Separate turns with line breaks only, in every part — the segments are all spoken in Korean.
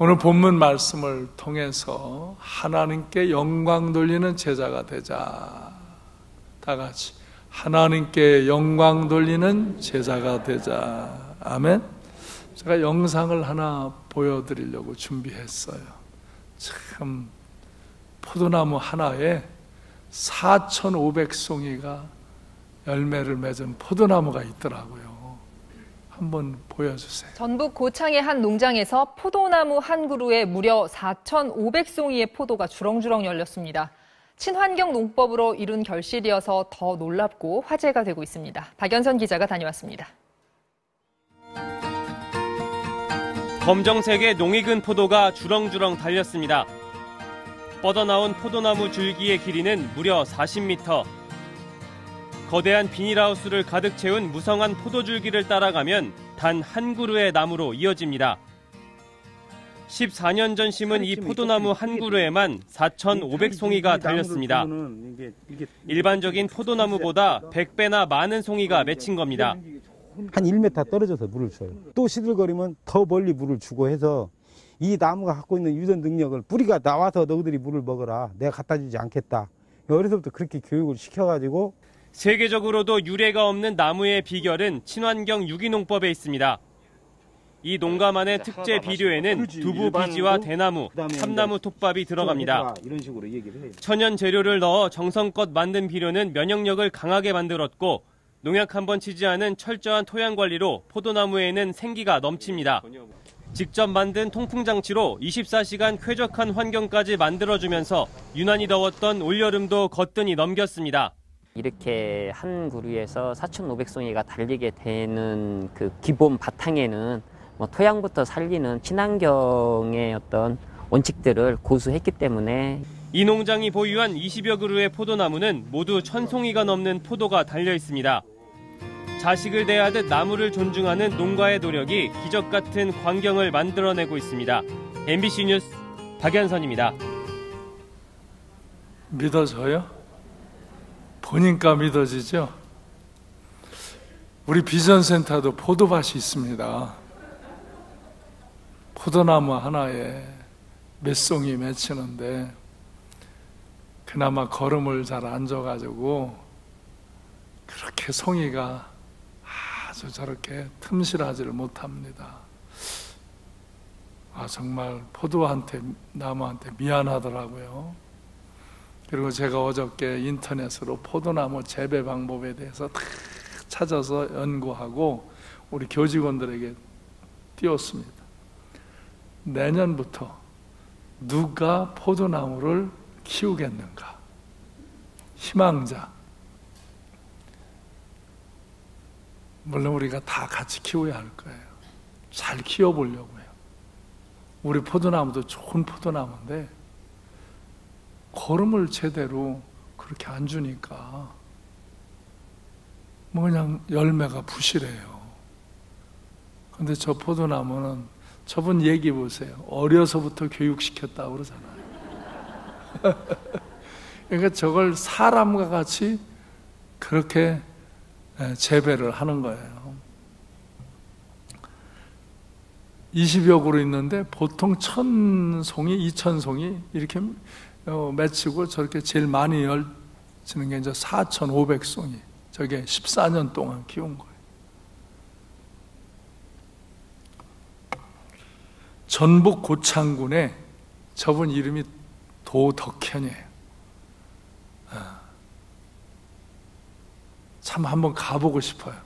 오늘 본문 말씀을 통해서 하나님께 영광 돌리는 제자가 되자. 다 같이 하나님께 영광 돌리는 제자가 되자. 아멘. 제가 영상을 하나 보여드리려고 준비했어요. 참 포도나무 하나에 4,500송이가 열매를 맺은 포도나무가 있더라고요. 한번 보여주세요.
전북 고창의 한 농장에서 포도나무 한 그루에 무려 4,500송이의 포도가 주렁주렁 열렸습니다. 친환경 농법으로 이룬 결실이어서 더 놀랍고 화제가 되고 있습니다. 박연선 기자가 다녀왔습니다.
검정색의 농익은 포도가 주렁주렁 달렸습니다. 뻗어나온 포도나무 줄기의 길이는 무려 40m. 거대한 비닐하우스를 가득 채운 무성한 포도줄기를 따라가면 단 한 그루의 나무로 이어집니다. 14년 전 심은 이 포도나무 한 그루에만 4,500송이가 달렸습니다. 일반적인 포도나무보다 100배나 많은 송이가 맺힌 겁니다.
한 1m 떨어져서 물을 줘요. 또 시들거리면 더 멀리 물을 주고 해서 이 나무가 갖고 있는 유전 능력을 뿌리가 나와서 너희들이 물을 먹어라. 내가 갖다 주지 않겠다. 어려서부터 그렇게 교육을 시켜가지고
세계적으로도 유례가 없는 나무의 비결은 친환경 유기농법에 있습니다. 이 농가 안의 특제 비료에는 두부 비지와 대나무, 참나무 톱밥이 들어갑니다. 천연 재료를 넣어 정성껏 만든 비료는 면역력을 강하게 만들었고 농약 한번 치지 않은 철저한 토양 관리로 포도나무에는 생기가 넘칩니다. 직접 만든 통풍장치로 24시간 쾌적한 환경까지 만들어주면서 유난히 더웠던 올여름도 거뜬히 넘겼습니다.
이렇게 한 그루에서 4,500송이가 달리게 되는 그 기본 바탕에는 토양부터 살리는 친환경의 어떤 원칙들을 고수했기 때문에
이 농장이 보유한 20여 그루의 포도나무는 모두 1,000송이가 넘는 포도가 달려 있습니다. 자식을 대하듯 나무를 존중하는 농가의 노력이 기적 같은 광경을 만들어내고 있습니다. MBC 뉴스 박연선입니다.
믿어져요? 보니까 믿어지죠? 우리 비전센터도 포도밭이 있습니다. 포도나무 하나에 몇 송이 맺히는데 그나마 걸음을 잘 안 줘가지고 그렇게 송이가 아주 저렇게 틈실하지를 못합니다. 정말 나무한테 미안하더라고요. 그리고 제가 어저께 인터넷으로 포도나무 재배 방법에 대해서 다 찾아서 연구하고 우리 교직원들에게 띄웠습니다. 내년부터 누가 포도나무를 키우겠는가? 희망자. 물론 우리가 다 같이 키워야 할 거예요. 잘 키워보려고요. 우리 포도나무도 좋은 포도나무인데 거름을 제대로 그렇게 안 주니까 그냥 열매가 부실해요. 근데 저 포도나무는 저분 얘기 보세요. 어려서부터 교육시켰다고 그러잖아요. 그러니까 저걸 사람과 같이 그렇게 재배를 하는 거예요. 20여 그루 있는데 보통 1,000송이, 2,000송이 이렇게 맺히고 저렇게 제일 많이 열치는 게 이제 4,500송이. 저게 14년 동안 키운 거예요. 전북 고창군에 저분 이름이 도덕현이에요. 참 한번 가보고 싶어요.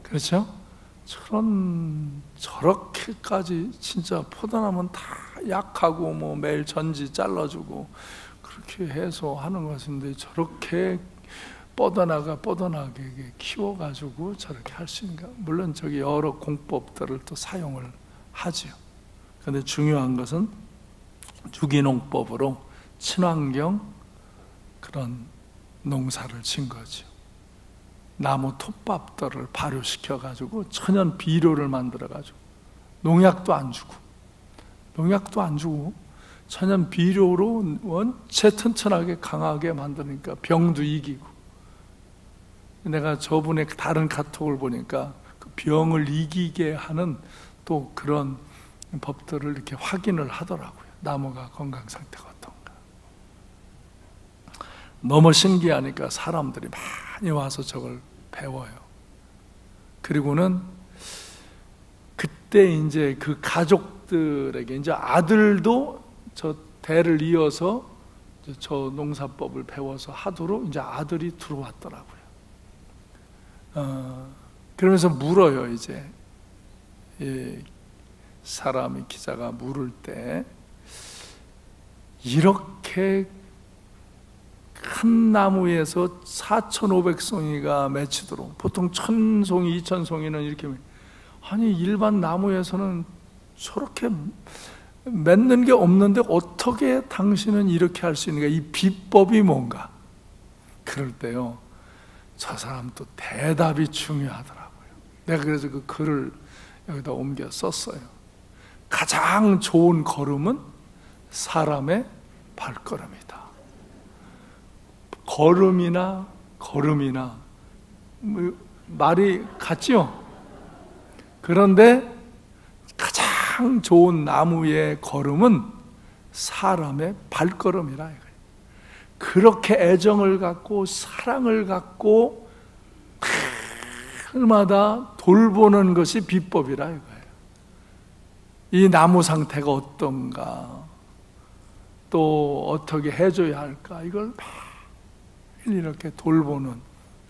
그렇죠? 저렇게까지 진짜 포도나무는 다 약하고 매일 전지 잘라주고 그렇게 해서 하는 것인데 저렇게 뻗어나게 키워가지고 저렇게 할 수 있는가? 물론 저기 여러 공법들을 또 사용을 하죠. 그런데 중요한 것은 유기농법으로 친환경 그런 농사를 진 거죠. 나무 톱밥들을 발효시켜가지고 천연 비료를 만들어가지고 농약도 안 주고 천연 비료로 원체 튼튼하게 강하게 만드니까 병도 이기고. 내가 저분의 다른 카톡을 보니까 그 병을 이기게 하는 또 그런 법들을 이렇게 확인을 하더라고요. 나무가 건강 상태가 어떤가. 너무 신기하니까 사람들이 많이 와서 저걸 배워요. 그리고는 그때 이제 그 가족들에게 이제 아들도 저 대를 이어서 저 농사법을 배워서 하도록 이제 아들이 들어왔더라고요. 그러면서 물어요. 이제 사람이 기자가 물을 때 이렇게 큰 나무에서 4,500송이가 맺히도록, 보통 1,000송이, 2,000송이는 이렇게, 아니 일반 나무에서는 저렇게 맺는 게 없는데 어떻게 당신은 이렇게 할 수 있는가? 이 비법이 뭔가? 그럴 때요, 저 사람 또 대답이 중요하더라고요. 내가 그래서 그 글을 여기다 옮겨 썼어요. 가장 좋은 걸음은 사람의 발걸음이다. 걸음이나 말이 같지요? 그런데 가장 좋은 나무의 걸음은 사람의 발걸음이라 이거예요. 그렇게 애정을 갖고 사랑을 갖고 날마다 돌보는 것이 비법이라 이거예요. 이 나무 상태가 어떤가, 또 어떻게 해줘야 할까, 이걸 매일 이렇게 돌보는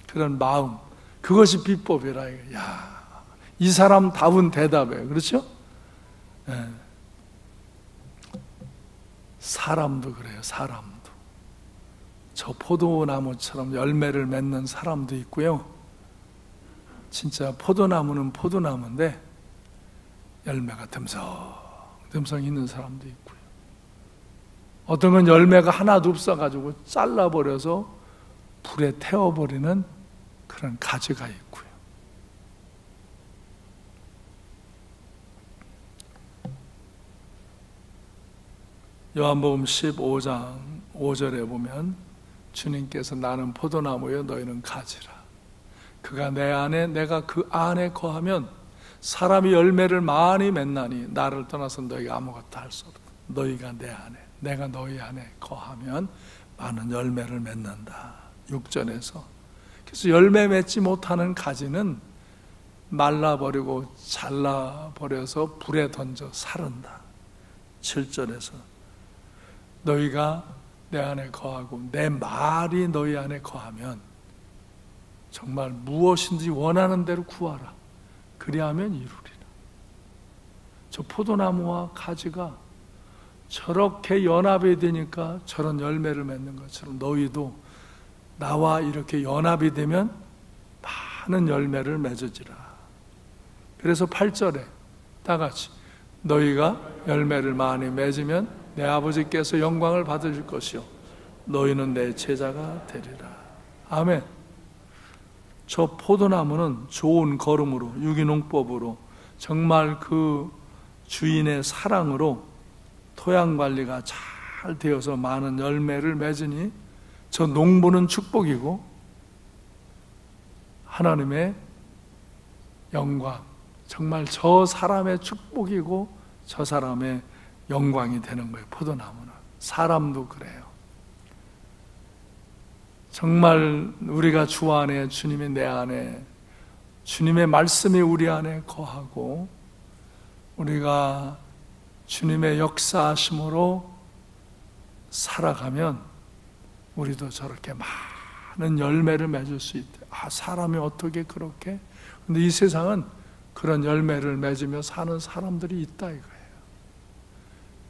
그런 마음, 그것이 비법이라 이거예요. 야, 이 사람 답은 대답이에요. 그렇죠? 네. 사람도 그래요. 사람도 저 포도나무처럼 열매를 맺는 사람도 있고요, 진짜 포도나무는 포도나무인데 열매가 듬성듬성 있는 사람도 있고요, 어떤 건 열매가 하나도 없어가지고 잘라버려서 불에 태워버리는 그런 가지가 있고요. 요한복음 15장 5절에 보면 주님께서 나는 포도나무여 너희는 가지라. 그가 내 안에 내가 그 안에 거하면 사람이 열매를 많이 맺나니 나를 떠나서 너희가 아무것도 할 수 없다. 너희가 내 안에, 내가 너희 안에 거하면 많은 열매를 맺는다. 6절에서. 그래서 열매 맺지 못하는 가지는 말라버리고 잘라버려서 불에 던져 사른다. 7절에서 너희가 내 안에 거하고 내 말이 너희 안에 거하면 정말 무엇인지 원하는 대로 구하라. 그리하면 이루리라. 저 포도나무와 가지가 저렇게 연합이 되니까 저런 열매를 맺는 것처럼 너희도 나와 이렇게 연합이 되면 많은 열매를 맺어지라. 그래서 8절에 다 같이 너희가 열매를 많이 맺으면 내 아버지께서 영광을 받으실 것이요 너희는 내 제자가 되리라. 아멘. 저 포도나무는 좋은 걸음으로, 유기농법으로, 정말 그 주인의 사랑으로 토양 관리가 잘 되어서 많은 열매를 맺으니 저 농부는 축복이고 하나님의 영광, 정말 저 사람의 축복이고 저 사람의 영광이 되는 거예요. 포도나무는. 사람도 그래요. 정말 우리가 주 안에, 주님이 내 안에, 주님의 말씀이 우리 안에 거하고 우리가 주님의 역사하심으로 살아가면 우리도 저렇게 많은 열매를 맺을 수 있대. 아, 사람이 어떻게 그렇게? 근데 이 세상은 그런 열매를 맺으며 사는 사람들이 있다 이거예요.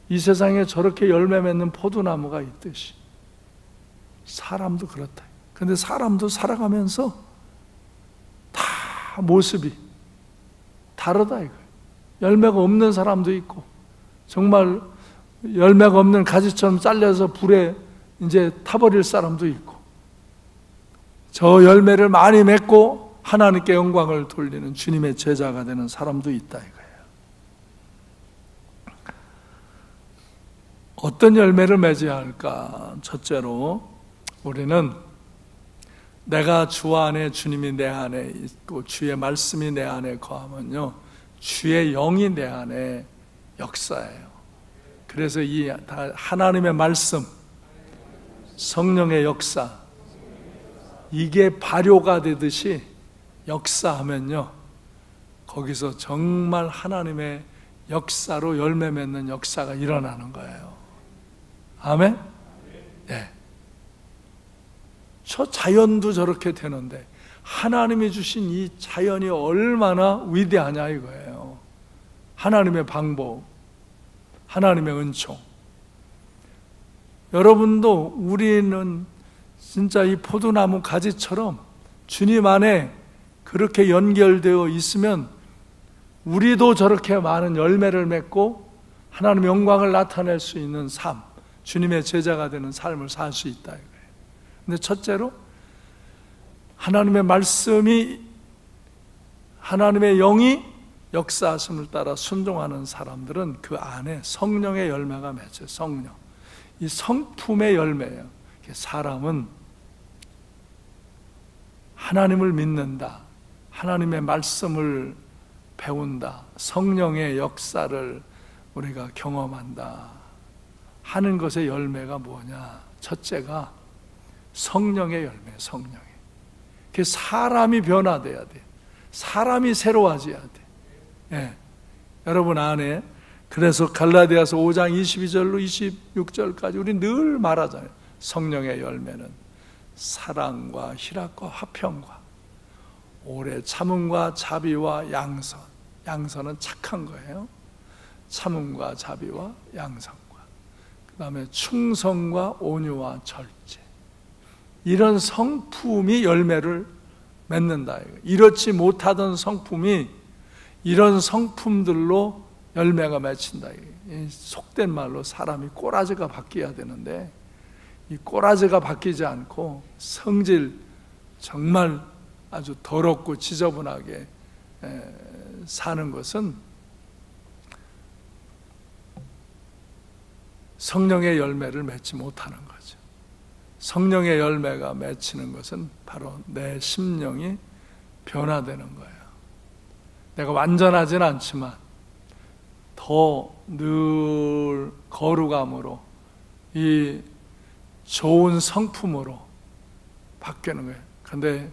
이 세상에 저렇게 열매 맺는 포도나무가 있듯이 사람도 그렇다. 근데 사람도 살아가면서 다 모습이 다르다 이거예요. 열매가 없는 사람도 있고 정말 열매가 없는 가지처럼 잘려서 불에 이제 타버릴 사람도 있고, 저 열매를 많이 맺고 하나님께 영광을 돌리는 주님의 제자가 되는 사람도 있다 이거예요. 어떤 열매를 맺어야 할까? 첫째로 우리는 내가 주 안에, 주님이 내 안에 있고 주의 말씀이 내 안에 거하면요, 주의 영이 내 안에 역사예요. 그래서 이 하나님의 말씀, 성령의 역사, 이게 발효가 되듯이 역사하면요, 거기서 정말 하나님의 역사로 열매 맺는 역사가 일어나는 거예요. 아멘? 네. 저 자연도 저렇게 되는데 하나님이 주신 이 자연이 얼마나 위대하냐 이거예요. 하나님의 방법, 하나님의 은총. 여러분도 우리는 진짜 이 포도나무 가지처럼 주님 안에 그렇게 연결되어 있으면 우리도 저렇게 많은 열매를 맺고 하나님의 영광을 나타낼 수 있는 삶, 주님의 제자가 되는 삶을 살 수 있다 이거예요. 근데 첫째로 하나님의 말씀이, 하나님의 영이 역사하심을 따라 순종하는 사람들은 그 안에 성령의 열매가 맺혀요. 성령, 이 성품의 열매예요. 사람은 하나님을 믿는다, 하나님의 말씀을 배운다, 성령의 역사를 우리가 경험한다 하는 것의 열매가 뭐냐? 첫째가 성령의 열매예요. 성령의. 그 사람이 변화돼야 돼. 사람이 새로워져야 돼. 예. 여러분 안에, 그래서 갈라디아서 5장 22절로 26절까지 우리 늘 말하잖아요. 성령의 열매는 사랑과 희락과 화평과 오래 참음과 자비와 양선. 양선은 착한 거예요. 참음과 자비와 양선과, 그 다음에 충성과 온유와 절제. 이런 성품이 열매를 맺는다. 이렇지 못하던 성품이 이런 성품들로 열매가 맺힌다. 속된 말로 사람이 꼬라지가 바뀌어야 되는데 이 꼬라지가 바뀌지 않고 성질, 정말 아주 더럽고 지저분하게 사는 것은 성령의 열매를 맺지 못하는 거죠. 성령의 열매가 맺히는 것은 바로 내 심령이 변화되는 거예요. 내가 완전하진 않지만 더 늘 거룩함으로, 이 좋은 성품으로 바뀌는 거예요. 그런데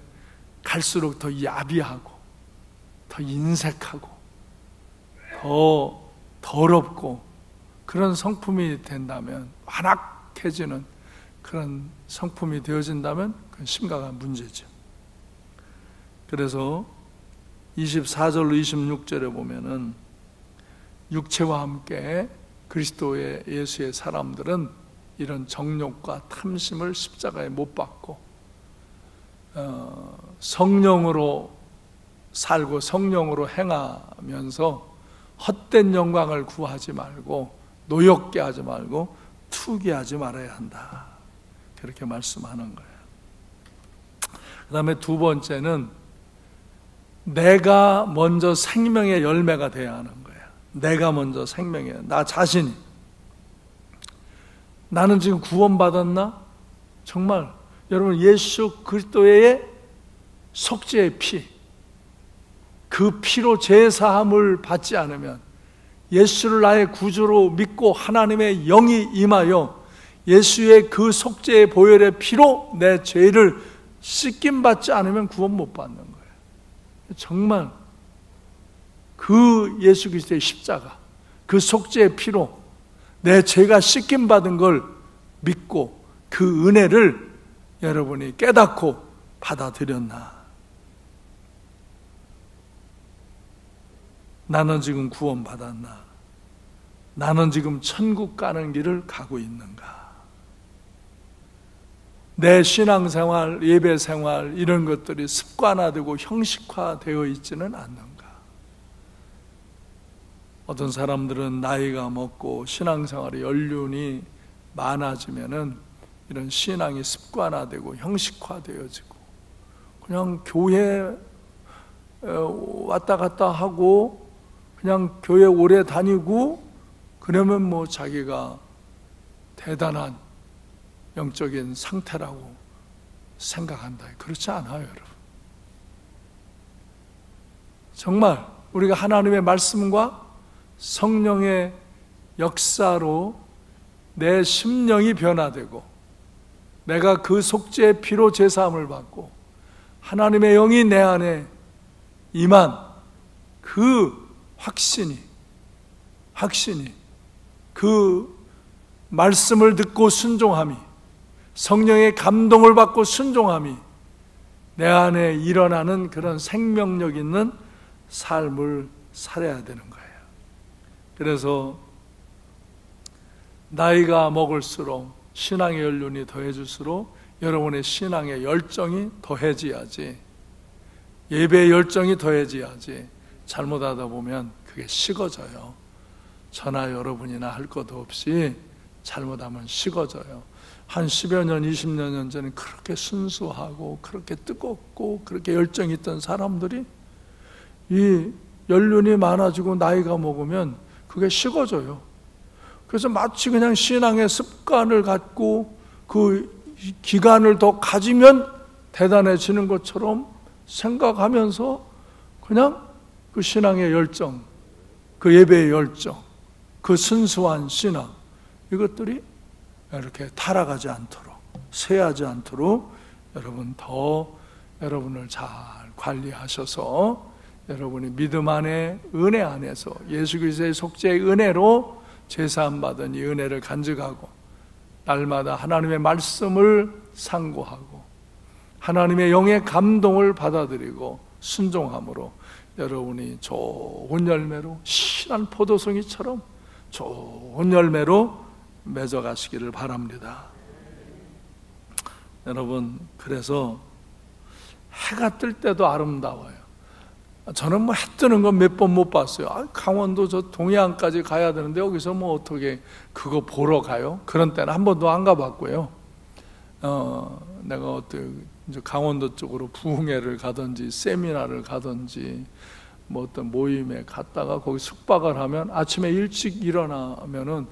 갈수록 더 야비하고 더 인색하고 더 더럽고 그런 성품이 된다면, 완악해지는 그런 성품이 되어진다면 그건 심각한 문제죠. 그래서 24절로 26절에 보면은 육체와 함께 그리스도의 예수의 사람들은 이런 정욕과 탐심을 십자가에 못 박고 성령으로 살고 성령으로 행하면서 헛된 영광을 구하지 말고 노엽게 하지 말고 투기하지 말아야 한다. 그렇게 말씀하는 거예요. 그 다음에 두 번째는 내가 먼저 생명의 열매가 돼야 하는 거예요. 내가 먼저 생명이에요. 나 자신이. 나는 지금 구원받았나? 정말 여러분, 예수 그리스도의 속죄의 피, 그 피로 제사함을 받지 않으면, 예수를 나의 구주로 믿고 하나님의 영이 임하여 예수의 그 속죄의 보혈의 피로 내 죄를 씻김받지 않으면 구원 못 받는 거예요. 정말 그 예수 그리스도의 십자가, 그 속죄의 피로 내 죄가 씻김받은 걸 믿고 그 은혜를 여러분이 깨닫고 받아들였나? 나는 지금 구원받았나? 나는 지금 천국 가는 길을 가고 있는가? 내 신앙생활, 예배생활 이런 것들이 습관화되고 형식화되어 있지는 않는가? 어떤 사람들은 나이가 먹고 신앙생활의 연륜이 많아지면은 이런 신앙이 습관화되고 형식화되어지고 그냥 교회 왔다 갔다 하고 그냥 교회 오래 다니고 그러면 뭐 자기가 대단한 영적인 상태라고 생각한다. 그렇지 않아요, 여러분. 정말 우리가 하나님의 말씀과 성령의 역사로 내 심령이 변화되고 내가 그 속죄의 피로 제사함을 받고 하나님의 영이 내 안에 임한 그 확신이 그 말씀을 듣고 순종함이, 성령의 감동을 받고 순종함이 내 안에 일어나는 그런 생명력 있는 삶을 살아야 되는 거예요. 그래서 나이가 먹을수록 신앙의 연륜이 더해질수록 여러분의 신앙의 열정이 더해져야지, 예배의 열정이 더해져야지, 잘못하다 보면 그게 식어져요. 저나 여러분이나 할 것도 없이 잘못하면 식어져요. 한 10여 년, 20여 년 전에 그렇게 순수하고 그렇게 뜨겁고 그렇게 열정이 있던 사람들이 이 연륜이 많아지고 나이가 먹으면 그게 식어져요. 그래서 마치 그냥 신앙의 습관을 갖고 그 기간을 더 가지면 대단해지는 것처럼 생각하면서 그냥 그 신앙의 열정, 그 예배의 열정, 그 순수한 신앙, 이것들이 이렇게 타락하지 않도록, 쇠하지 않도록 여러분을 잘 관리하셔서 여러분이 믿음 안에, 은혜 안에서 예수 그리스도의 속죄의 은혜로 제사함 받은 이 은혜를 간직하고 날마다 하나님의 말씀을 상고하고 하나님의 영의 감동을 받아들이고 순종함으로 여러분이 좋은 열매로, 신한 포도송이처럼 좋은 열매로 맺어가시기를 바랍니다. 여러분, 그래서 해가 뜰 때도 아름다워요. 저는 뭐 해 뜨는 건 몇 번 못 봤어요. 강원도 저 동해안까지 가야 되는데 여기서 뭐 어떻게 그거 보러 가요? 그런 때는 한 번도 안 가봤고요. 내가 어떻게 이제 강원도 쪽으로 부흥회를 가든지 세미나를 가든지 뭐 어떤 모임에 갔다가 거기 숙박을 하면 아침에 일찍 일어나면은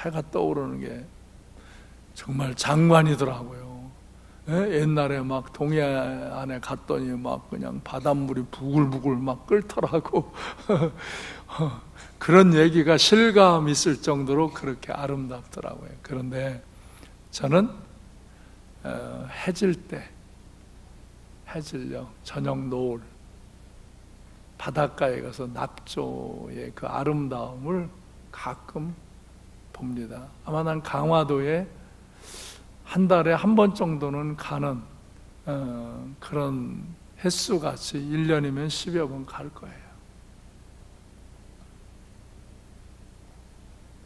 해가 떠오르는 게 정말 장관이더라고요. 옛날에 막 동해안에 갔더니 막 그냥 바닷물이 부글부글 막 끓더라고. 그런 얘기가 실감 있을 정도로 그렇게 아름답더라고요. 그런데 저는 해질 때, 해질녘, 저녁 노을, 바닷가에 가서 낙조의 그 아름다움을 가끔 봅니다. 아마 난 강화도에 한 달에 한 번 정도는 가는 그런 횟수같이 1년이면 10여 번 갈 거예요.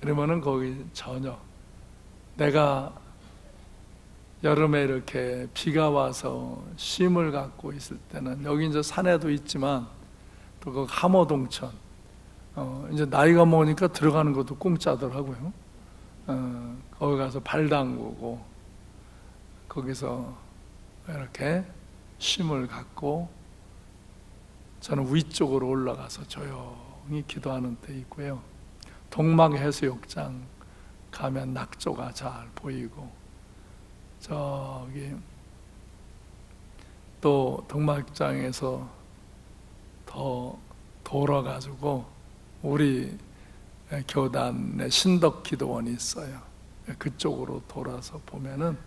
그러면은 거기 저녁, 내가 여름에 이렇게 비가 와서 쉼을 갖고 있을 때는 여기 이제 산에도 있지만 또 그 함어동천, 이제 나이가 먹으니까 들어가는 것도 공짜더라고요. 거기 가서 발 담그고 거기서 이렇게 쉼을 갖고 저는 위쪽으로 올라가서 조용히 기도하는 데 있고요. 동막해수욕장 가면 낙조가 잘 보이고, 저기 또 동막장에서 더 돌아가지고 우리 교단의 신덕기도원이 있어요. 그쪽으로 돌아서 보면은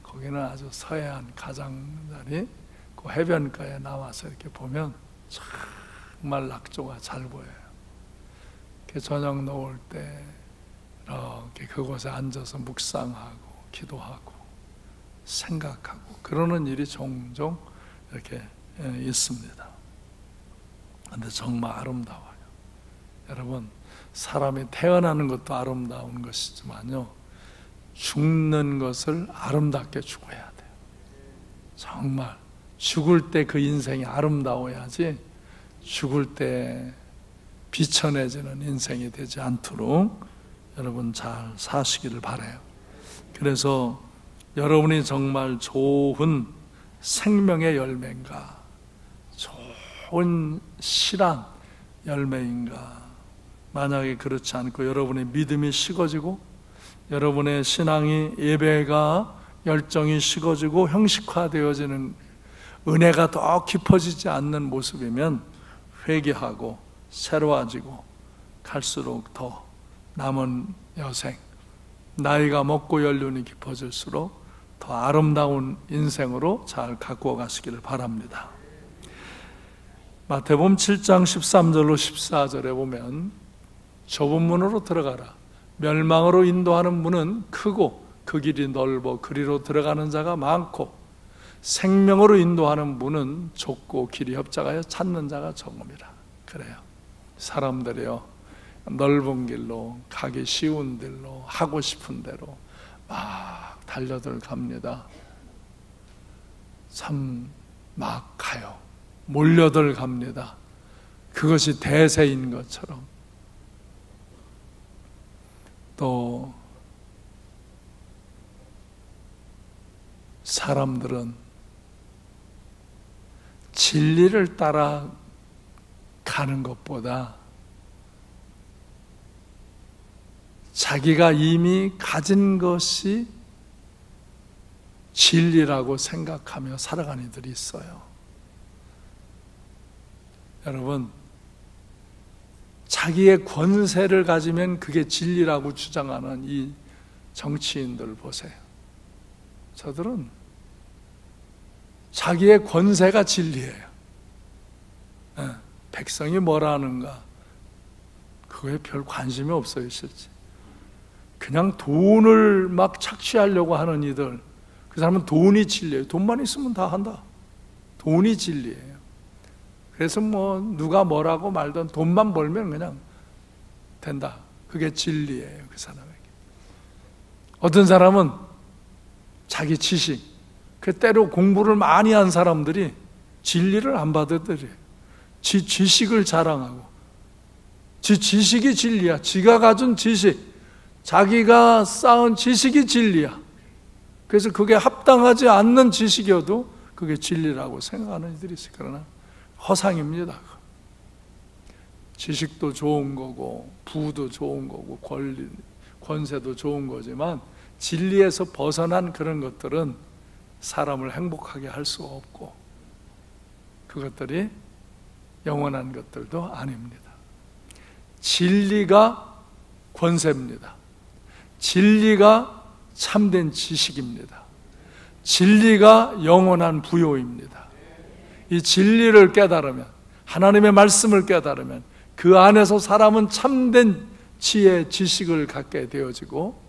거기는 아주 서해안 가장자리 그 해변가에 나와서 이렇게 보면 정말 낙조가 잘 보여요. 저녁 놓을 때 이렇게 그곳에 앉아서 묵상하고 기도하고 생각하고 그러는 일이 종종 이렇게 있습니다. 그런데 정말 아름다워요. 여러분, 사람이 태어나는 것도 아름다운 것이지만요, 죽는 것을 아름답게 죽어야 돼요. 정말 죽을 때 그 인생이 아름다워야지 죽을 때 비천해지는 인생이 되지 않도록 여러분 잘 사시기를 바라요. 그래서 여러분이 정말 좋은 생명의 열매인가, 좋은 실한 열매인가, 만약에 그렇지 않고 여러분의 믿음이 식어지고 여러분의 신앙이, 예배가 열정이 식어지고 형식화되어지는, 은혜가 더 깊어지지 않는 모습이면 회개하고 새로워지고 갈수록 더 남은 여생, 나이가 먹고 연륜이 깊어질수록 더 아름다운 인생으로 잘 가꾸어 가시기를 바랍니다. 마태복음 7장 13절로 14절에 보면 좁은 문으로 들어가라. 멸망으로 인도하는 문은 크고 그 길이 넓어 그리로 들어가는 자가 많고 생명으로 인도하는 문은 좁고 길이 협착하여 찾는 자가 적음이라. 그래요. 사람들이요, 넓은 길로, 가기 쉬운 길로, 하고 싶은 대로 막 달려들 갑니다. 참 막 가요. 몰려들 갑니다. 그것이 대세인 것처럼. 또 사람들은 진리를 따라 가는 것보다 자기가 이미 가진 것이 진리라고 생각하며 살아가는 이들이 있어요. 여러분, 자기의 권세를 가지면 그게 진리라고 주장하는 이 정치인들 보세요. 저들은 자기의 권세가 진리예요. 백성이 뭐라 하는가 그거에 별 관심이 없어요. 실제 그냥 돈을 막 착취하려고 하는 이들, 그 사람은 돈이 진리예요. 돈만 있으면 다 한다. 돈이 진리예요. 그래서 뭐 누가 뭐라고 말든 돈만 벌면 그냥 된다. 그게 진리예요. 그 사람에게. 어떤 사람은 자기 지식, 그 때로 공부를 많이 한 사람들이 진리를 안 받아들여요. 지 지식을 자랑하고, 지 지식이 진리야. 지가 가진 지식, 자기가 쌓은 지식이 진리야. 그래서 그게 합당하지 않는 지식이어도 그게 진리라고 생각하는 이들이 있어요. 그러나 허상입니다. 지식도 좋은 거고 부도 좋은 거고 권세도 좋은 거지만 진리에서 벗어난 그런 것들은 사람을 행복하게 할 수가 없고 그것들이 영원한 것들도 아닙니다. 진리가 권세입니다. 진리가 참된 지식입니다. 진리가 영원한 부요입니다. 이 진리를 깨달으면, 하나님의 말씀을 깨달으면 그 안에서 사람은 참된 지혜, 지식을 갖게 되어지고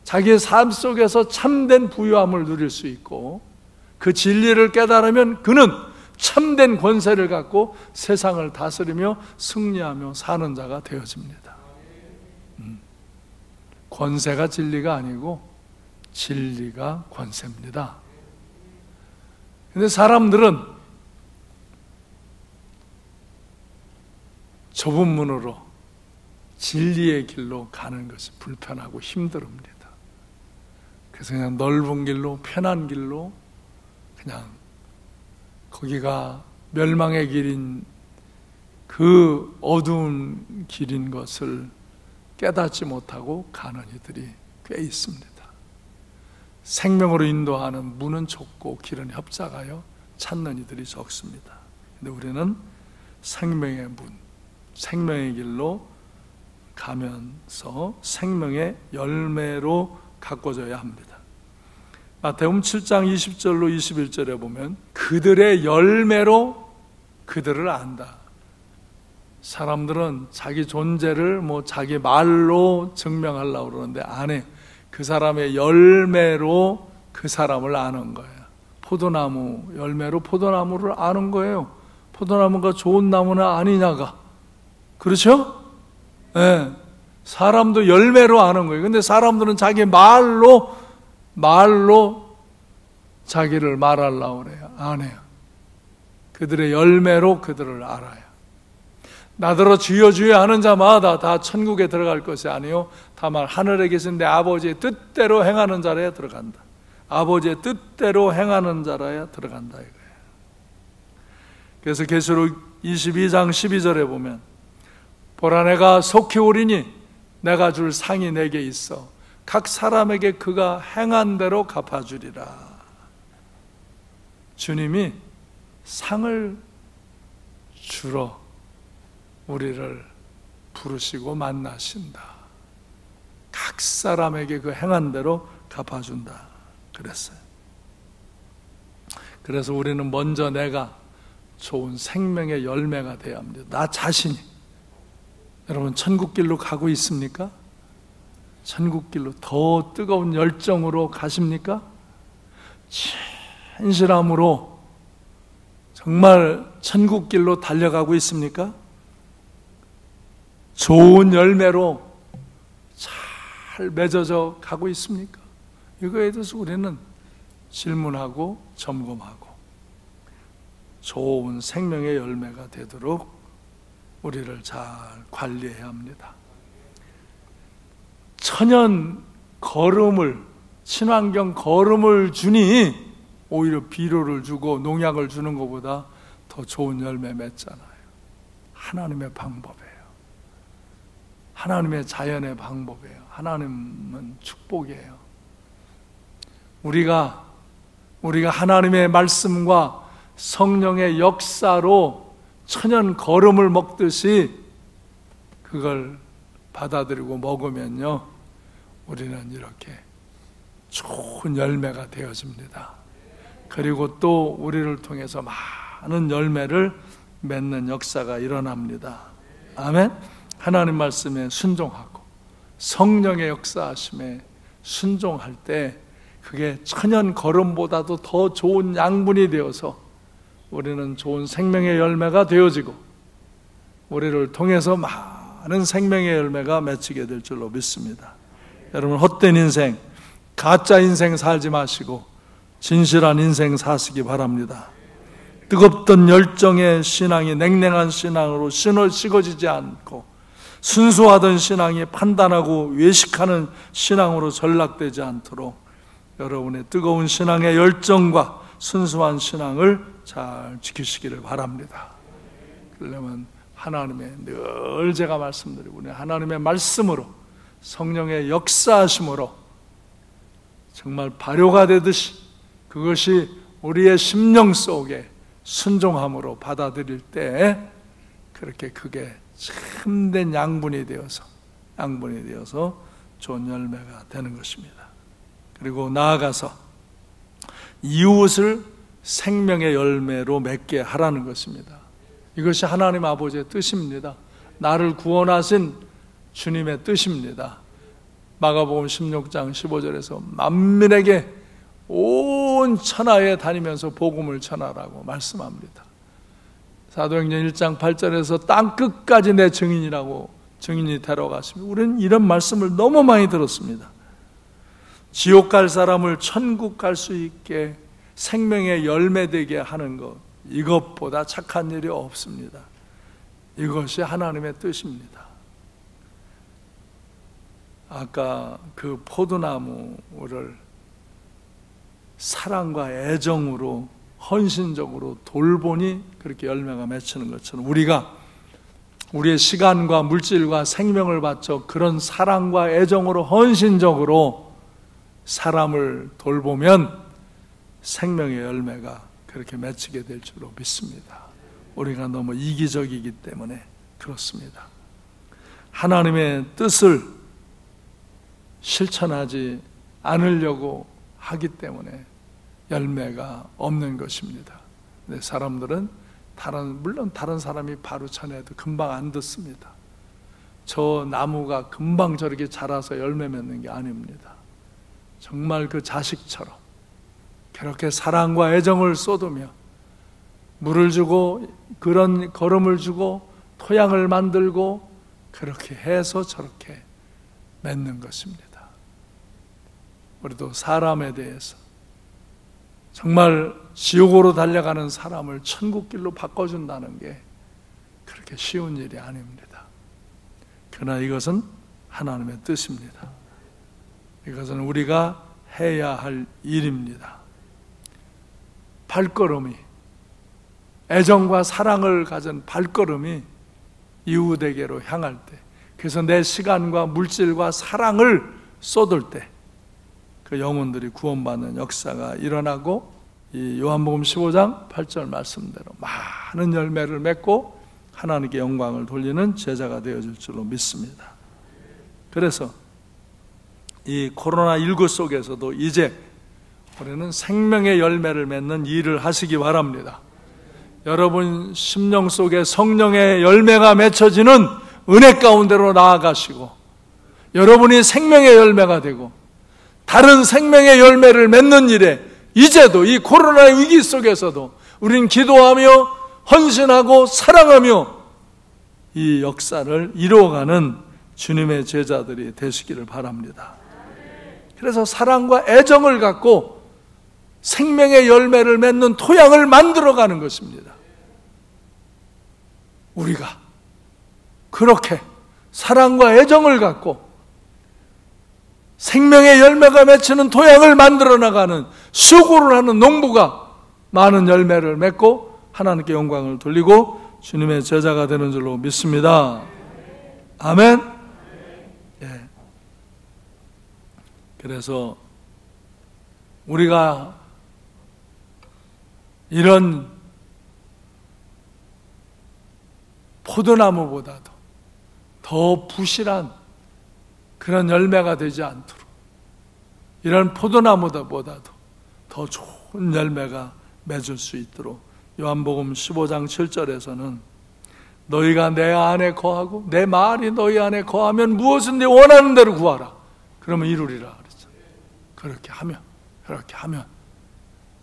자기의 삶 속에서 참된 부유함을 누릴 수 있고 그 진리를 깨달으면 그는 참된 권세를 갖고 세상을 다스리며 승리하며 사는 자가 되어집니다. 권세가 진리가 아니고 진리가 권세입니다. 그런데 사람들은 좁은 문으로 진리의 길로 가는 것이 불편하고 힘듭니다. 그래서 그냥 넓은 길로, 편한 길로 그냥 거기가 멸망의 길인 그 어두운 길인 것을 깨닫지 못하고 가는 이들이 꽤 있습니다. 생명으로 인도하는 문은 좁고 길은 협착하여 찾는 이들이 적습니다. 근데 우리는 생명의 문, 생명의 길로 가면서 생명의 열매로 가꿔져야 합니다. 마태복음 7장 20절로 21절에 보면 그들의 열매로 그들을 안다. 사람들은 자기 존재를 뭐 자기 말로 증명하려고 그러는데 안 해요. 그 사람의 열매로 그 사람을 아는 거예요. 포도나무 열매로 포도나무를 아는 거예요. 포도나무가 좋은 나무나 아니냐가. 그렇죠? 네. 사람도 열매로 아는 거예요. 근데 사람들은 자기 말로 자기를 말하려고 그래요. 안 해요. 그들의 열매로 그들을 알아요. 나더러 주여 주여 하는 자마다 다 천국에 들어갈 것이 아니요 다만 하늘에 계신 내 아버지의 뜻대로 행하는 자라야 들어간다. 아버지의 뜻대로 행하는 자라야 들어간다 이거예요. 그래서 계시록 22장 12절에 보면 보라 내가 속히 오리니 내가 줄 상이 내게 있어 각 사람에게 그가 행한 대로 갚아주리라. 주님이 상을 주러 우리를 부르시고 만나신다. 각 사람에게 그 행한 대로 갚아준다 그랬어요. 그래서 우리는 먼저 내가 좋은 생명의 열매가 되어야 합니다. 나 자신이. 여러분 천국길로 가고 있습니까? 천국길로 더 뜨거운 열정으로 가십니까? 진실함으로 정말 천국길로 달려가고 있습니까? 좋은 열매로 잘 맺어져 가고 있습니까? 이거에 대해서 우리는 질문하고 점검하고 좋은 생명의 열매가 되도록 우리를 잘 관리해야 합니다. 천연 거름을, 친환경 거름을 주니 오히려 비료를 주고 농약을 주는 것보다 더 좋은 열매 맺잖아요. 하나님의 방법이에요. 하나님의 자연의 방법이에요. 하나님은 축복이에요. 우리가 하나님의 말씀과 성령의 역사로 천연 거름을 먹듯이 그걸 받아들이고 먹으면요, 우리는 이렇게 좋은 열매가 되어집니다. 그리고 또 우리를 통해서 많은 열매를 맺는 역사가 일어납니다. 아멘. 하나님 말씀에 순종하고 성령의 역사하심에 순종할 때 그게 천연 거름보다도 더 좋은 양분이 되어서 우리는 좋은 생명의 열매가 되어지고 우리를 통해서 많은 생명의 열매가 맺히게 될 줄로 믿습니다. 여러분, 헛된 인생, 가짜 인생 살지 마시고 진실한 인생 사시기 바랍니다. 뜨겁던 열정의 신앙이 냉랭한 신앙으로 식어지지 않고 순수하던 신앙이 판단하고 외식하는 신앙으로 전락되지 않도록 여러분의 뜨거운 신앙의 열정과 순수한 신앙을 잘 지키시기를 바랍니다. 그러려면 하나님의, 늘 제가 말씀드리고 하나님의 말씀으로 성령의 역사하심으로 정말 발효가 되듯이 그것이 우리의 심령 속에 순종함으로 받아들일 때 그렇게 그게 참된 양분이 되어서 좋은 열매가 되는 것입니다. 그리고 나아가서 이웃을 생명의 열매로 맺게 하라는 것입니다. 이것이 하나님 아버지의 뜻입니다. 나를 구원하신 주님의 뜻입니다. 마가복음 16장 15절에서 만민에게 온 천하에 다니면서 복음을 전하라고 말씀합니다. 사도행전 1장 8절에서 땅 끝까지 내 증인이 데려가십니다. 우리는 이런 말씀을 너무 많이 들었습니다. 지옥 갈 사람을 천국 갈 수 있게 생명의 열매 되게 하는 것, 이것보다 착한 일이 없습니다. 이것이 하나님의 뜻입니다. 아까 그 포도나무를 사랑과 애정으로 헌신적으로 돌보니 그렇게 열매가 맺히는 것처럼 우리가 우리의 시간과 물질과 생명을 바쳐 그런 사랑과 애정으로 헌신적으로 사람을 돌보면 생명의 열매가 그렇게 맺히게 될 줄로 믿습니다. 우리가 너무 이기적이기 때문에 그렇습니다. 하나님의 뜻을 실천하지 않으려고 하기 때문에 열매가 없는 것입니다. 근데 사람들은 물론 다른 사람이 바로 전해도 금방 안 듣습니다. 저 나무가 금방 저렇게 자라서 열매 맺는 게 아닙니다. 정말 그 자식처럼 그렇게 사랑과 애정을 쏟으며 물을 주고 그런 거름을 주고 토양을 만들고 그렇게 해서 저렇게 맺는 것입니다. 우리도 사람에 대해서 정말 지옥으로 달려가는 사람을 천국길로 바꿔준다는 게 그렇게 쉬운 일이 아닙니다. 그러나 이것은 하나님의 뜻입니다. 이것은 우리가 해야 할 일입니다. 발걸음이, 애정과 사랑을 가진 발걸음이 이웃에게로 향할 때, 그래서 내 시간과 물질과 사랑을 쏟을 때 그 영혼들이 구원받는 역사가 일어나고 이 요한복음 15장 8절 말씀대로 많은 열매를 맺고 하나님께 영광을 돌리는 제자가 되어질 줄로 믿습니다. 그래서 이 코로나19 속에서도 이제 우리는 생명의 열매를 맺는 일을 하시기 바랍니다. 여러분 심령 속에 성령의 열매가 맺혀지는 은혜 가운데로 나아가시고 여러분이 생명의 열매가 되고 다른 생명의 열매를 맺는 일에 이제도 이 코로나 위기 속에서도 우린 기도하며 헌신하고 사랑하며 이 역사를 이루어가는 주님의 제자들이 되시기를 바랍니다. 그래서 사랑과 애정을 갖고 생명의 열매를 맺는 토양을 만들어가는 것입니다. 우리가 그렇게 사랑과 애정을 갖고 생명의 열매가 맺히는 토양을 만들어 나가는 수고를 하는 농부가 많은 열매를 맺고 하나님께 영광을 돌리고 주님의 제자가 되는 줄로 믿습니다. 아멘. 예. 그래서 우리가 이런 포도나무보다도 더 부실한 그런 열매가 되지 않도록 이런 포도나무보다도 더 좋은 열매가 맺을 수 있도록 요한복음 15장 7절에서는 너희가 내 안에 거하고 내 말이 너희 안에 거하면 무엇은 네 원하는 대로 구하라. 그러면 이루리라 그랬죠. 그렇게 하면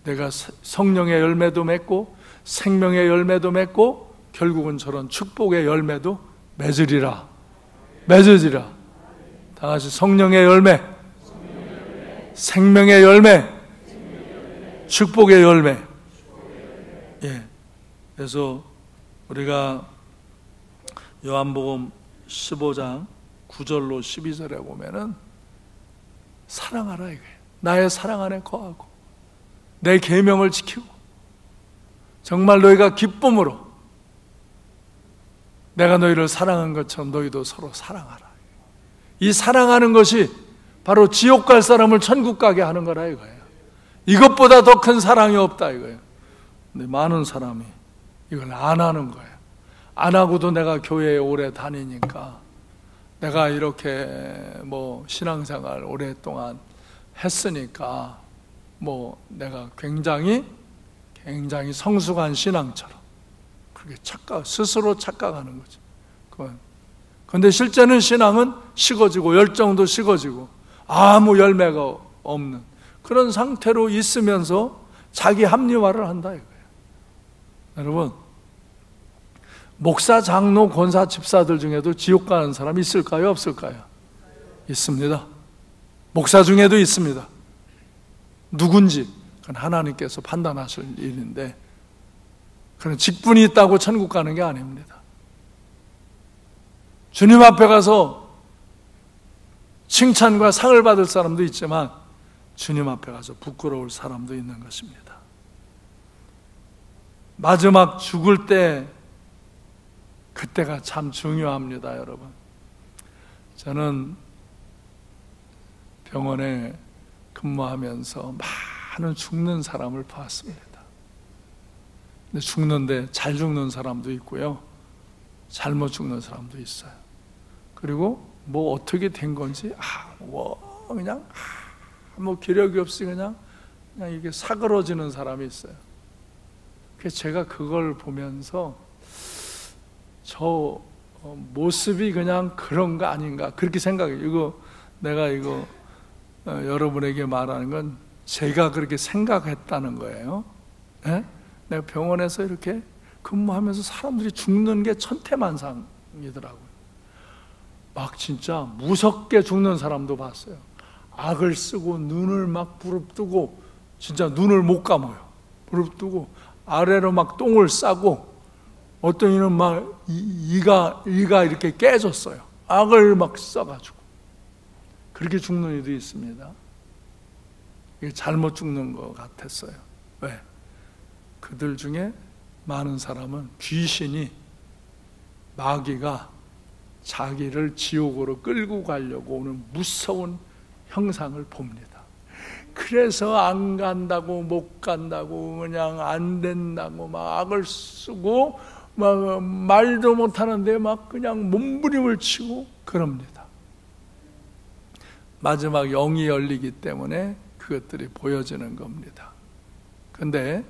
내가 성령의 열매도 맺고 생명의 열매도 맺고 결국은 저런 축복의 열매도 맺으리라. 다 같이 성령의 열매, 생명의 열매, 축복의 열매. 예. 그래서 우리가 요한복음 15장 9절로 12절에 보면은 사랑하라 이거예요. 나의 사랑 안에 거하고 내 계명을 지키고 정말 너희가 기쁨으로 내가 너희를 사랑한 것처럼 너희도 서로 사랑하라. 이 사랑하는 것이 바로 지옥 갈 사람을 천국 가게 하는 거라 이거예요. 이것보다 더 큰 사랑이 없다 이거예요. 근데 많은 사람이 이걸 안 하는 거예요. 안 하고도 내가 교회에 오래 다니니까 내가 이렇게 신앙생활 오랫동안 했으니까 내가 굉장히 성숙한 신앙처럼 그렇게 스스로 착각하는 거죠. 그런데 실제는 신앙은 식어지고 열정도 식어지고 아무 열매가 없는 그런 상태로 있으면서 자기 합리화를 한다 이거예요. 여러분, 목사, 장로, 권사, 집사들 중에도 지옥 가는 사람이 있을까요? 없을까요? 있습니다. 목사 중에도 있습니다. 누군지 그건 하나님께서 판단하실 일인데 그런 직분이 있다고 천국 가는 게 아닙니다. 주님 앞에 가서 칭찬과 상을 받을 사람도 있지만 주님 앞에 가서 부끄러울 사람도 있는 것입니다. 마지막 죽을 때 그때가 참 중요합니다, 여러분. 저는 병원에 근무하면서 많은 죽는 사람을 봤습니다. 근데 죽는데 잘 죽는 사람도 있고요, 잘못 죽는 사람도 있어요. 그리고 어떻게 된 건지 그냥 기력이 없이 그냥 이게 사그러지는 사람이 있어요. 그래서 제가 그걸 보면서 저 모습이 그냥 그런 거 아닌가 그렇게 생각해요. 내가 여러분에게 말하는 건 제가 그렇게 생각했다는 거예요. 네? 내가 병원에서 이렇게 근무하면서 사람들이 죽는 게 천태만상이더라고요. 막 진짜 무섭게 죽는 사람도 봤어요. 악을 쓰고 눈을 막 부릅뜨고 진짜 눈을 못 감아요. 부릅뜨고 아래로 막 똥을 싸고 어떤 이는 막 이가 이렇게 깨졌어요. 악을 막 써가지고 그렇게 죽는 이도 있습니다. 이게 잘못 죽는 것 같았어요. 왜? 그들 중에 많은 사람은 귀신이 마귀가 자기를 지옥으로 끌고 가려고 오는 무서운 형상을 봅니다. 그래서 안 간다고 못 간다고 그냥 안 된다고 막 악을 쓰고 막 말도 못하는데 막 그냥 몸부림을 치고 그럽니다. 마지막 영이 열리기 때문에 그것들이 보여지는 겁니다. 근데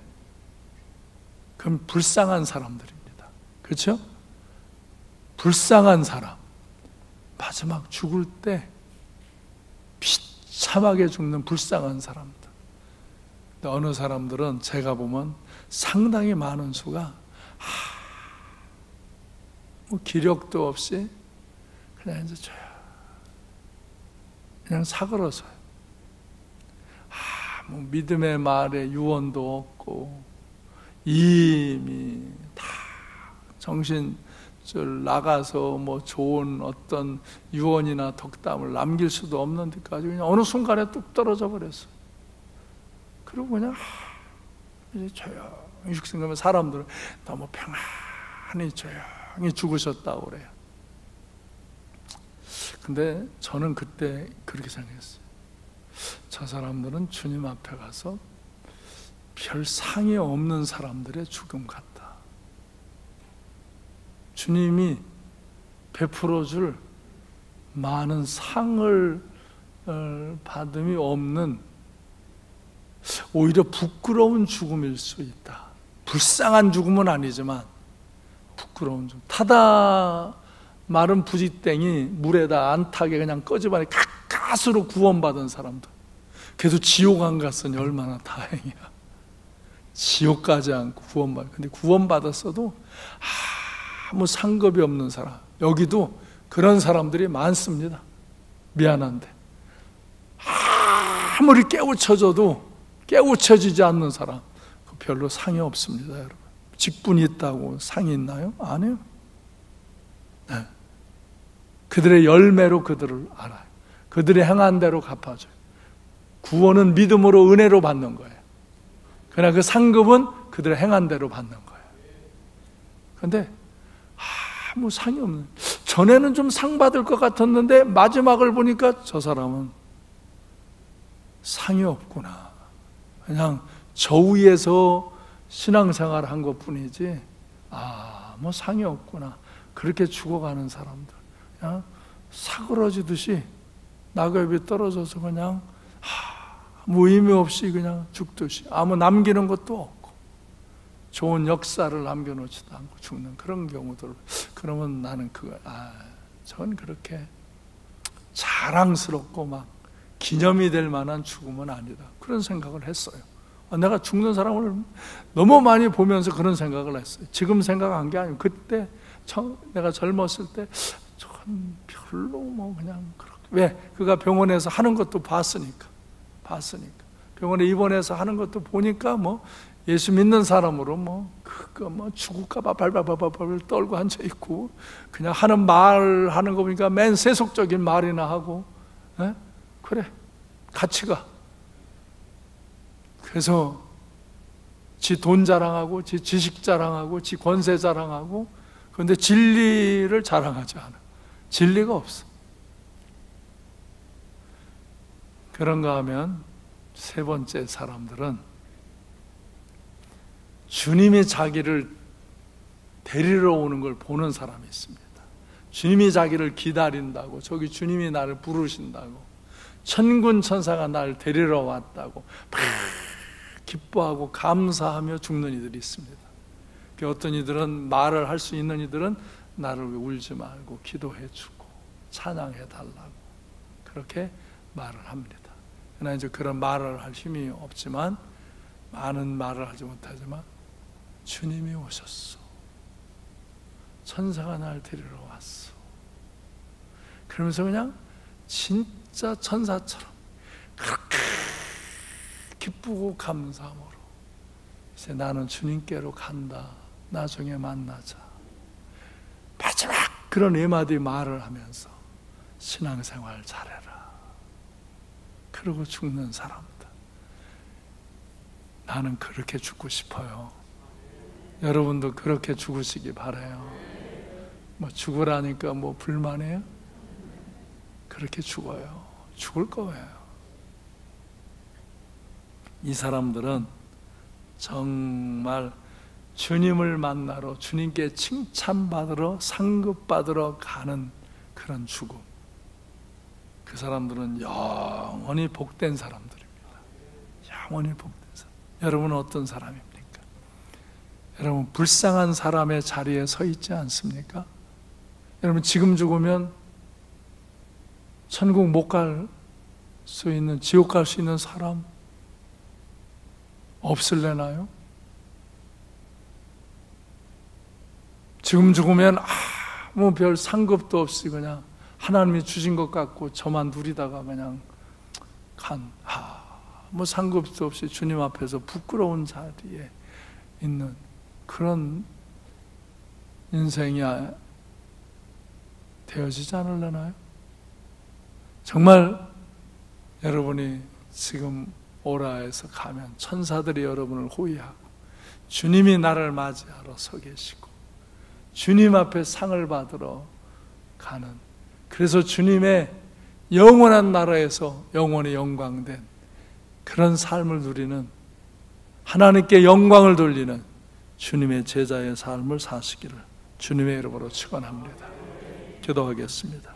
그건 불쌍한 사람들입니다. 그렇죠? 불쌍한 사람, 마지막 죽을 때 비참하게 죽는 불쌍한 사람들. 근데 어느 사람들은 제가 보면 상당히 많은 수가 뭐 기력도 없이 그냥 이제 그냥 사그러서요. 뭐 믿음의 말에 유언도 없고 이미 다 정신 나가서 뭐 좋은 어떤 유언이나 덕담을 남길 수도 없는 데까지 그냥 어느 순간에 뚝 떨어져 버렸어요. 그리고 그냥 이제 조용히 죽으면 사람들은 너무 평안히 조용히 죽으셨다고 그래요. 근데 저는 그때 그렇게 생각했어요. 저 사람들은 주님 앞에 가서 별 상이 없는 사람들의 죽음 같다. 주님이 베풀어줄 많은 상을 받음이 없는 오히려 부끄러운 죽음일 수 있다. 불쌍한 죽음은 아니지만 부끄러운 죽음. 타다 마른 부지땡이 물에다 안 타게 그냥 꺼집어내 가스로 구원받은 사람들. 그래도 지옥 안 갔으니 얼마나 다행이야. 지옥 가지 않고 구원받아. 근데 구원받았어도 아무 상급이 없는 사람. 여기도 그런 사람들이 많습니다. 미안한데 아무리 깨우쳐져도 깨우쳐지지 않는 사람 별로 상이 없습니다. 여러분, 직분이 있다고 상이 있나요? 아니요. 네. 그들의 열매로 그들을 알아요. 그들의 행한 대로 갚아줘요. 구원은 믿음으로 은혜로 받는 거예요. 그러나 그 상급은 그들의 행한 대로 받는 거예요. 그런데 아무 상이 없는, 전에는 좀 상 받을 것 같았는데 마지막을 보니까 저 사람은 상이 없구나. 그냥 저 위에서 신앙생활 한 것 뿐이지 뭐 상이 없구나. 그렇게 죽어가는 사람들 그냥 사그러지듯이 낙엽이 떨어져서 그냥 아무 의미 없이 그냥 죽듯이 아무 남기는 것도 없고 좋은 역사를 남겨놓지도 않고 죽는 그런 경우들. 그러면 나는 전 그렇게 자랑스럽고 막 기념이 될 만한 죽음은 아니다. 그런 생각을 했어요. 내가 죽는 사람을 너무 많이 보면서 그런 생각을 했어요. 지금 생각한 게 아니고 그때 내가 젊었을 때 전 별로 뭐 그냥 그렇게. 왜? 그가 병원에서 하는 것도 봤으니까. 병원에 입원해서 하는 것도 보니까 뭐 예수 믿는 사람으로 그거 죽을까봐 발발발발 떨고 앉아 있고 그냥 하는 말 하는 거 보니까 맨 세속적인 말이나 하고. 그래, 같이 가. 그래서 지 돈 자랑하고 지 지식 자랑하고 지 권세 자랑하고. 그런데 진리를 자랑하지 않아. 진리가 없어. 그런가 하면 세 번째 사람들은 주님이 자기를 데리러 오는 걸 보는 사람이 있습니다. 주님이 자기를 기다린다고, 저기 주님이 나를 부르신다고, 천군 천사가 나를 데리러 왔다고 막 기뻐하고 감사하며 죽는 이들이 있습니다. 어떤 이들은 말을 할 수 있는 이들은 나를 울지 말고 기도해 주고 찬양해 달라고 그렇게 말을 합니다. 그러나 이제 그런 말을 할 힘이 없지만, 많은 말을 하지 못하지만 주님이 오셨어. 천사가 날 데리러 왔어. 그러면서 그냥 진짜 천사처럼 그렇게 기쁘고 감사함으로 이제 나는 주님께로 간다. 나중에 만나자. 마지막 그런 4마디 말을 하면서 신앙생활 잘해라. 그러고 죽는 사람들. 나는 그렇게 죽고 싶어요. 여러분도 그렇게 죽으시기 바라요. 죽으라니까 불만해요? 그렇게 죽어요. 죽을 거예요. 이 사람들은 정말 주님을 만나러, 주님께 칭찬받으러, 상급받으러 가는 그런 죽음. 그 사람들은 영원히 복된 사람들입니다. 영원히 복된 사람. 여러분은 어떤 사람입니까? 여러분 불쌍한 사람의 자리에 서 있지 않습니까? 여러분 지금 죽으면 천국 못 갈 수 있는, 지옥 갈 수 있는 사람 없을래나요? 지금 죽으면 아무 별 상급도 없이 그냥 하나님이 주신 것 같고 저만 누리다가 그냥 아무 상급도 없이 주님 앞에서 부끄러운 자리에 있는 그런 인생이 되어지지 않으려나요? 정말 여러분이 지금 오라에서 가면 천사들이 여러분을 호위하고 주님이 나를 맞이하러 서 계시고 주님 앞에 상을 받으러 가는, 그래서 주님의 영원한 나라에서 영원히 영광된 그런 삶을 누리는, 하나님께 영광을 돌리는 주님의 제자의 삶을 사시기를 주님의 이름으로 축원합니다. 기도하겠습니다.